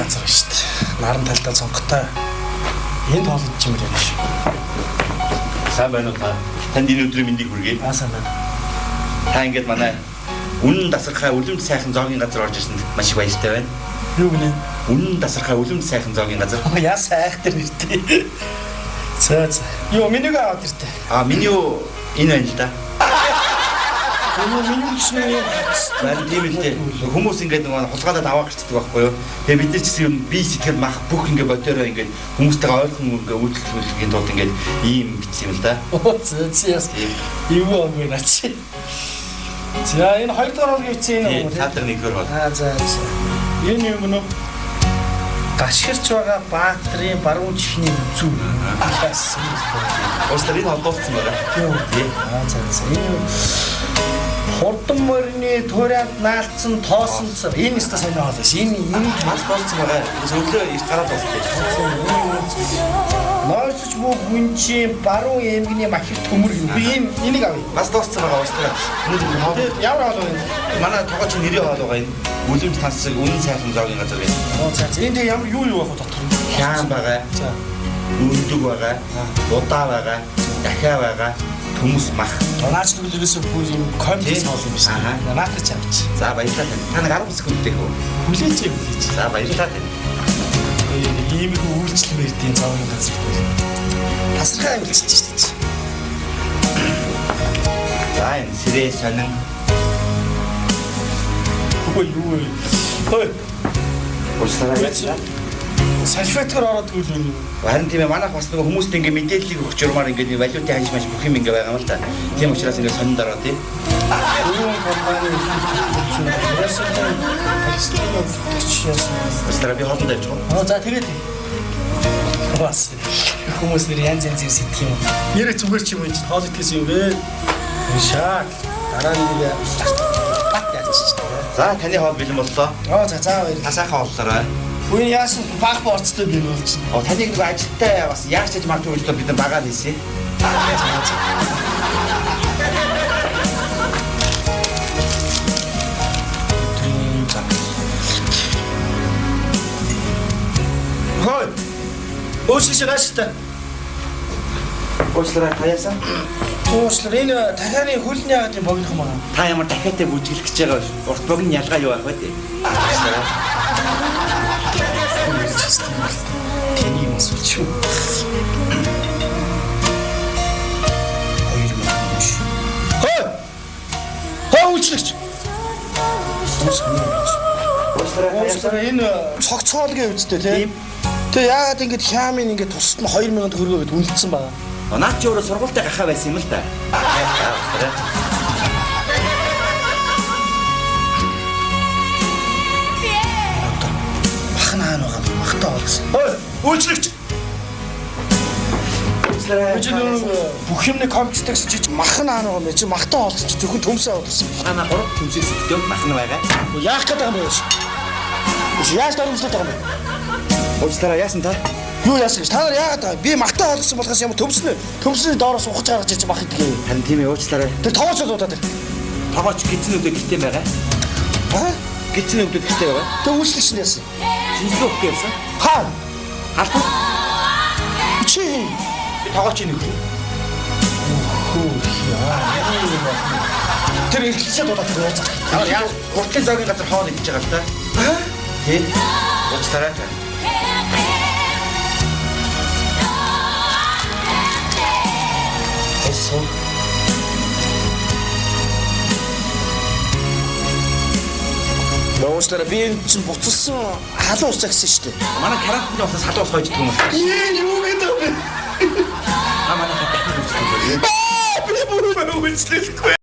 газар шүү дээ. Наран талдаа цонхтой. Энд хоолж юм байна шүү. Сайн байна уу та? Танд энэ өдрийн мэндийг хүргэе. Сайн байна. Та ингээд манай үнэн дасархай үлэмж сайхан зоогийн газар орж ирсэнд маш их баяртай байна. Юу гэнэ? Үнэн дасархай үлэмж сайхан зоогийн газар. Яа сайх тэр нэртэй. За. Юу менюг аваад иртээ. Миний юу энэ байна л да. Меню чинь Байна тийм л дээ. Хүмүүс ингээд нөгөө хулгайлаад аваа гарчдаг байхгүй юу? Тэгээ бид нар ч гэсэн юм би сэтгэл мах бүх ингээд бодороо ингээд хүмүүстэйгээ ойрхон ингээд үйлчлүүлэхийн тулд ингээд ийм бичсэн юм л да. Зөөс. Юу юм бэ наач. За энэ хоёрдугаар хоол гэвчээ энэ юм. Цаадаг нэгдүгээр хоол. За. Энэ юм нөө гашгирч байгаа баатрийн баруун чихний зүв. Яасан юм бэ? Уучлаарай энэ хоол дууссан байна. Тийм. За. Энэ хурдан морины туурайд наалцсан тоосон цар. Энэ өстө сайн хоол биш. Энэ Маш дууссан байгаа. Өглөө их гараад дууссан. Нойрсож бүх хүнчийн баруун эмгний махир төмөр юм. Би энийг авъя. Бас дууссан байгаа уучлаарай. Өнөөдөр хоол Ямар хоол вэ? манай тогооч нэрийн хоол байгаа энэ. Үлэмж тансаг үнэн сайхан зоогийн газар байна. За. Энд ямар юу байх вэ дотор? Хяан байгаа. За. Өндөг байгаа. Удаа байгаа. Дахиа байгаа. Төмс мах. Наач төглөөсөө бүр юм комплекс хоол юм биш үү? Наатач авч. За баярлалаа тань. Та нэг 10 секундтэй хөө. Хүлээч. За баярлалаа тань. Ийм их үйлчлэл мэрдийн зоогийн газар дээр. Тасархай үйлчилж шүү дээ. За энэ сэрээ сонин. Хөөе юу вэ? Хөөе. Уучлаарай. Салфетгаар ороод тэгвэл юу? Харин тийм ээ манайх бас нэг хүмүүст ингээ мэдээллийг өгч урмаар ингээ нэг валютын ханж маш бүх юм ингээ байгаа юм л та. Тийм учраас ингээ сонинд ороо тий. Юу компани Уучлаарай би хоолнд авч байгаа. За тэгээд бас хүмүүс нэр янз янз сэтгэх юм. Нэрээ зүгээр ч юм энэ хоол итгэс юм бэ? Шаак. Дараа нь бат яач. За таны хоол бэлэн боллоо. За баярлалаа. Та сайхан хооллоорой. Үгүй яасан баг борцтой би болж байна. Таныг нэг ажилтаа бас яаж ч магадгүй гэж бид нар багаад хийсэн. Хөөе. Уучлаарай шааштай. Уучлаарай та яасан? Уучлаарай энэ дахианы хөлний яагаад юм богино юм аа. Та ямар дахиатай бүжиглэх гэж байгаа урт богино ялгаа юу байх вэ тий? Уучлаарай. Тэний юм асууч юу? Уучлаарай. Уучлаарай энэ цогцоолгийн үстэй тий. Тэгээ яагаад ингэж хямын ингэж тусад нь 2000 төгрөгөө гэд үнэлсэн байгаа. Наад чи өөрөө сургуультай гахаа байсан юм л да. Уучлаарай. Махнаа байгаа махтаа болсон. Уучлаарай. Бүх юмны комплекс чиж махнаа байгаа юм чи махтаа болсон чи зөвхөн төмсөө болсон. Манай 3 төмсөс өгдөг махна байгаа. Яах гээд байгаа юм бэ? Яаж дарамжлаад байгаа юм бэ? Уучлаарай яасан та? Юу яасан гэж та нар яагаад байгаа? Би махтаа олгосон болохоос юм төмсний доороос ухаж гаргаж ирж мах идэх юм. Тань тийм ээ уучлаарай. Тэр тоогоч удаа тэр. Тогооч гидсэн өдөө гитэн байгаа. Гидсэн өдөө гитэн байгаа. Тэг үйлчлэгч нь яасан? Жинсээ өгөх гэсэн. Хаа? Халбар. Чи Би тогооч нэг. тэр эргэлзээ дуудаад тэр яа. Яа гуртлын зоогийн газар хоол идэж байгаа л да. Тий. Уучлаарай. Эсо. Уучлаарай би энэ чинь буцалсан халуун ус гэсэн шүү дээ. Манай карантины усаас халуун ус хойж дгүм. Юу гэдэг вэ? Манай Би бүр үйлчлэхгүй.